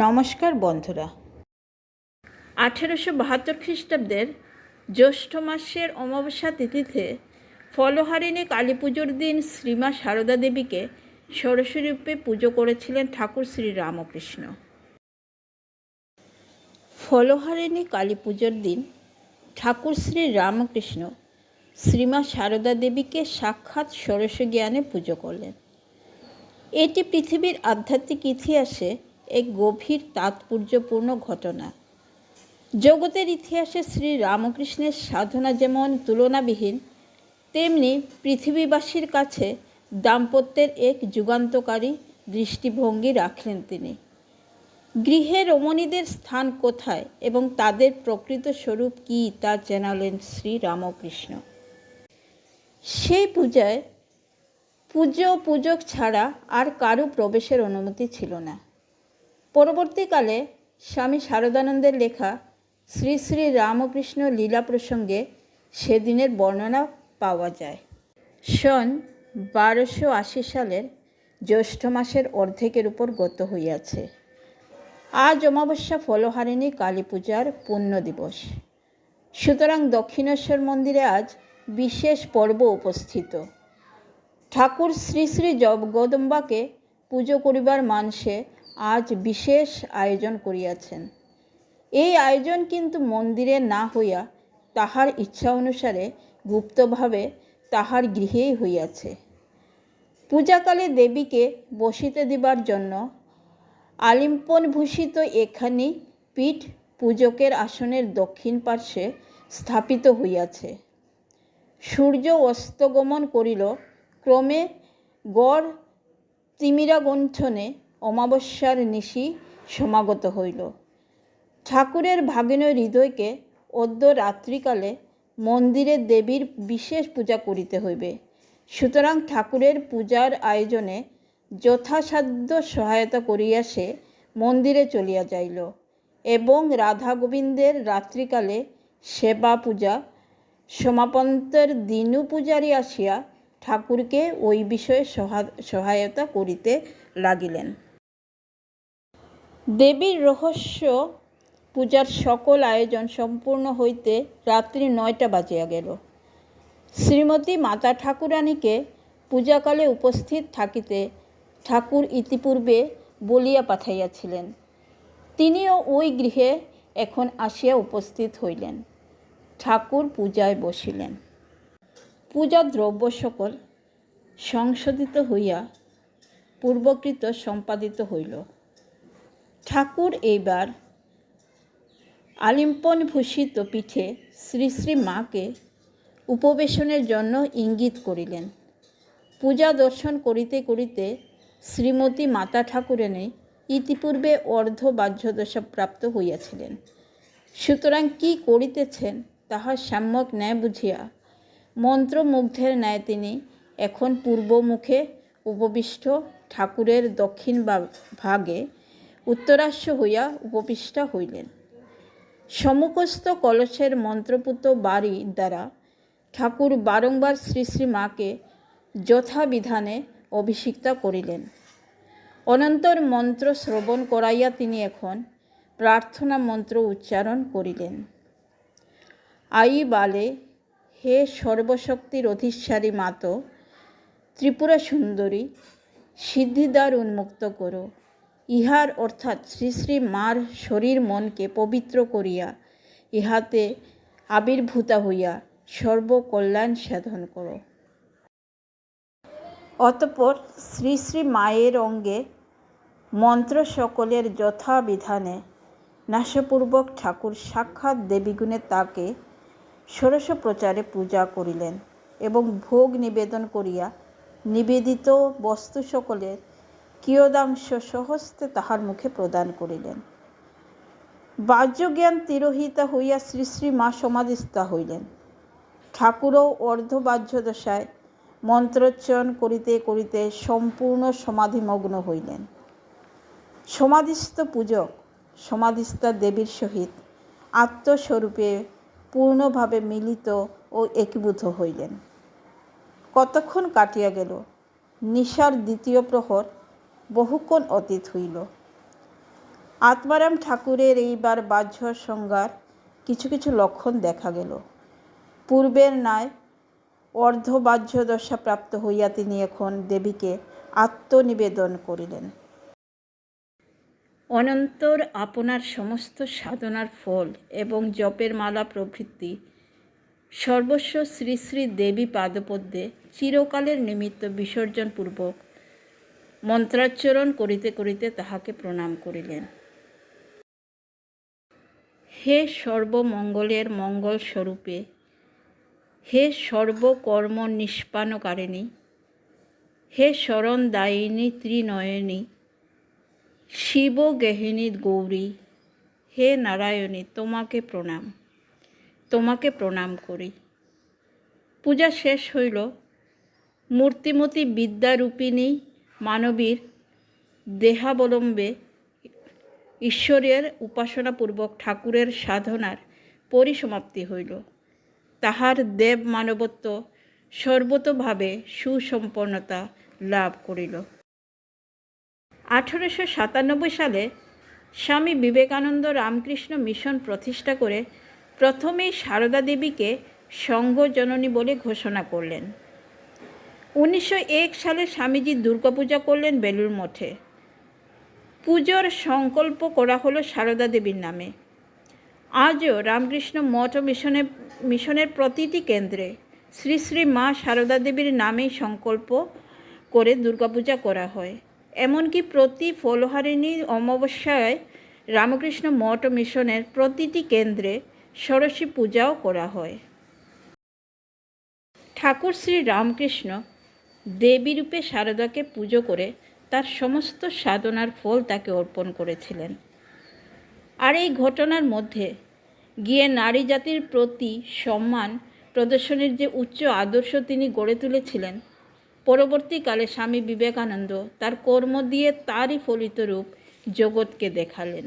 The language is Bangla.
নমস্কার বন্ধুরা। 1872 খ্রিস্টাব্দের জ্যৈষ্ঠ মাসের অমাবস্যা তিথিতে ফলহারিণী কালী পুজোর দিন শ্রীমা সারদা দেবীকে ষোড়শী রূপে পুজো করেছিলেন ঠাকুর শ্রী রামকৃষ্ণ। ফলহারিণী কালী পুজোর দিন ঠাকুর শ্রী রামকৃষ্ণ শ্রীমা সারদা দেবীকে সাক্ষাৎ ষোড়শী জ্ঞানে পুজো করলেন। এটি পৃথিবীর আধ্যাত্মিক ইতিহাসে এক গভীর তাৎপর্যপূর্ণ ঘটনা। জগতের ইতিহাসে শ্রী রামকৃষ্ণের সাধনা যেমন তুলনাবিহীন, তেমনি পৃথিবীবাসীর কাছে দাম্পত্যের এক যুগান্তকারী দৃষ্টিভঙ্গি রাখলেন তিনি। গৃহে রমণীদের স্থান কোথায় এবং তাদের প্রকৃত স্বরূপ কী তা জানালেন শ্রী রামকৃষ্ণ। সেই পূজায় পূজক ছাড়া আর কারো প্রবেশের অনুমতি ছিল না। পরবর্তীকালে স্বামী শারদানন্দের লেখা শ্রী শ্রী রামকৃষ্ণ লীলা প্রসঙ্গে সেদিনের বর্ণনা পাওয়া যায়। সন 1280 সালের জ্যৈষ্ঠ মাসের অর্ধেকের উপর গত হইয়াছে। আজ অমাবস্যা ফলহারিণী কালী পূজার পুণ্য দিবস। সুতরাং দক্ষিণেশ্বর মন্দিরে আজ বিশেষ পর্ব উপস্থিত। ঠাকুর শ্রী শ্রী জগদম্বাকে পুজো করিবার মানসে আজ বিশেষ আয়োজন করিয়াছেন। এই আয়োজন কিন্তু মন্দিরে না হইয়া তাহার ইচ্ছা অনুসারে গুপ্তভাবে তাহার গৃহেই হইয়াছে। পূজাকালে দেবীকে বসিতে দিবার জন্য আলিম্পনভূষিত এখানি পীঠ পূজকের আসনের দক্ষিণ পার্শ্বে স্থাপিত হইয়াছে। সূর্য অস্তগমন করিল। ক্রমে গড় তিমিরাগুণ্ঠনে অমাবস্যার নিশি সমাগত হইল। ঠাকুরের ভাগিনী হৃদয়কে অদ্য রাত্রিকালে মন্দিরে দেবীর বিশেষ পূজা করিতে হইবে। সুতরাং ঠাকুরের পূজার আয়োজনে যথাসাধ্য সহায়তা করিয়া সে মন্দিরে চলিয়া যাইল এবং রাধা গোবিন্দের রাত্রিকালে সেবা পূজা সমাপন্তের দিনু পূজারী আসিয়া ঠাকুরকে ওই বিষয়ে সহায়তা করিতে লাগিলেন। দেবীর রহস্য পূজার সকল আয়োজন সম্পূর্ণ হইতে রাত্রি 9টা বাজিয়া গেল। শ্রীমতী মাতা ঠাকুরানীকে পূজাকালে উপস্থিত থাকিতে ঠাকুর ইতিপূর্বে বলিয়া পাঠাইয়াছিলেন। তিনিও ওই গৃহে এখন আসিয়া উপস্থিত হইলেন। ঠাকুর পূজায় বসিলেন। পূজার দ্রব্য সকল সংশোধিত হইয়া পূর্বকৃত সম্পাদিত হইল। ঠাকুর এইবার আলিম্পনভূষিত পীঠে শ্রী শ্রী মাকে উপবেশনের জন্য ইঙ্গিত করিলেন। পূজা দর্শন করিতে করিতে শ্রীমতী মাতা ঠাকুরানী ইতিপূর্বে অর্ধবাহ্যদশা প্রাপ্ত হইয়াছিলেন। সুতরাং কি করিতেছেন তাহার সম্যক ন্যায় বুঝিয়া মন্ত্রমুগ্ধের ন্যায় তিনি এখন পূর্বমুখে উপবিষ্ট ঠাকুরের দক্ষিণ ভাগে উত্তরাস্য হইয়া উপবিষ্টা হইলেন। সম্মুখস্থ কলসের মন্ত্রপুত বাড়ি দ্বারা ঠাকুর বারংবার শ্রী শ্রী মাকে যথাবিধানে অভিষিক্তা করিলেন। অনন্তর মন্ত্র শ্রবণ করাইয়া তিনি এখন প্রার্থনা মন্ত্র উচ্চারণ করিলেন। আই বালে, হে সর্বশক্তির অধীশ্বরী মাত, ত্রিপুরা সুন্দরী, সিদ্ধিদ্বার উন্মুক্ত করো। ইহার অর্থাৎ শ্রী শ্রী মার শরীর মনকে পবিত্র করিয়া ইহাতে আবির্ভূতা হইয়া সর্বকল্যাণ সাধন করো। অতঃপর শ্রী শ্রী মায়ের অঙ্গে মন্ত্র সকলের যথাবিধানে ন্যাসপূর্বক ঠাকুর সাক্ষাৎ দেবীগুণে তাকে ষোড়শ প্রচারে পূজা করিলেন এবং ভোগ নিবেদন করিয়া নিবেদিত বস্তু সকলের কিয়দাংশ স্বহস্তে তাহার মুখে প্রদান করিলেন। বাহ্যজ্ঞান তিরোহিতা হইয়া শ্রী শ্রী মা সমাধিস্থা হইলেন। ঠাকুরও অর্ধবাহ্যদশায় মন্ত্রোচ্চারণ করিতে করিতে সম্পূর্ণ সমাধিমগ্ন হইলেন। সমাধিস্থ পূজক সমাধিস্থা দেবীর সহিত আত্মস্বরূপে পূর্ণভাবে মিলিত ও একীভূত হইলেন। কতক্ষণ কাটিয়া গেল। নিশার দ্বিতীয় প্রহর বহুক্ষণ অতীত হইল। আত্মারাম ঠাকুরের এইবার বাহ্য সংজ্ঞার কিছু কিছু লক্ষণ দেখা গেল। পূর্বের ন্যায় অর্ধবাহ্য দশা প্রাপ্ত হইয়া তিনি এখন দেবীকে আত্মনিবেদন করিলেন। অনন্তর আপনার সমস্ত সাধনার ফল এবং জপের মালা প্রভৃতি সর্বস্ব শ্রী শ্রী দেবী পাদপদ্মে চিরকালের নিমিত্ত বিসর্জনপূর্বক মন্ত্রাচ্চরণ করিতে করিতে তাহাকে প্রণাম করিলেন। হে সর্বমঙ্গলের মঙ্গল স্বরূপে, হে সর্বকর্ম নিষ্পানকারিণী, হে শরণদায়িনী ত্রিনয়নী, শিবগেহিনী গৌরী, হে নারায়ণী, তোমাকে প্রণাম, তোমাকে প্রণাম করি। পূজা শেষ হইল। মূর্তিমতী বিদ্যারূপিণী মানবীর দেহাবলম্বে ঈশ্বরের উপাসনাপূর্বক ঠাকুরের সাধনার পরিসমাপ্তি হইল। তাহার দেব মানবত্ব সর্বতোভাবে সুসম্পন্নতা লাভ করিল। 1897 সালে স্বামী বিবেকানন্দ রামকৃষ্ণ মিশন প্রতিষ্ঠা করে প্রথমেই সারদা দেবীকে সংঘজননী বলে ঘোষণা করলেন। 1901 সালে স্বামীজি দুর্গাপূজা করলেন বেলুড় মঠে। পুজোর সংকল্প করা হলো সারদা দেবীর নামে। আজও রামকৃষ্ণ মঠ ও মিশনের প্রতিটি কেন্দ্রে শ্রী শ্রী মা সারদা দেবীর নামেই সংকল্প করে দুর্গাপূজা করা হয়। এমনকি প্রতি ফলহারিণী অমাবস্যায় রামকৃষ্ণ মঠ ও মিশনের প্রতিটি কেন্দ্রে ষোড়শী পূজাও করা হয়। ঠাকুর শ্রী রামকৃষ্ণ দেবীরূপে সারদাকে পুজো করে তার সমস্ত সাধনার ফল তাকে অর্পণ করেছিলেন। আর এই ঘটনার মধ্যে গিয়ে নারী জাতির প্রতি সম্মান প্রদর্শনের যে উচ্চ আদর্শ তিনি গড়ে তুলেছিলেন, পরবর্তীকালে স্বামী বিবেকানন্দ তার কর্ম দিয়ে তারই ফলিত রূপ জগৎকে দেখালেন।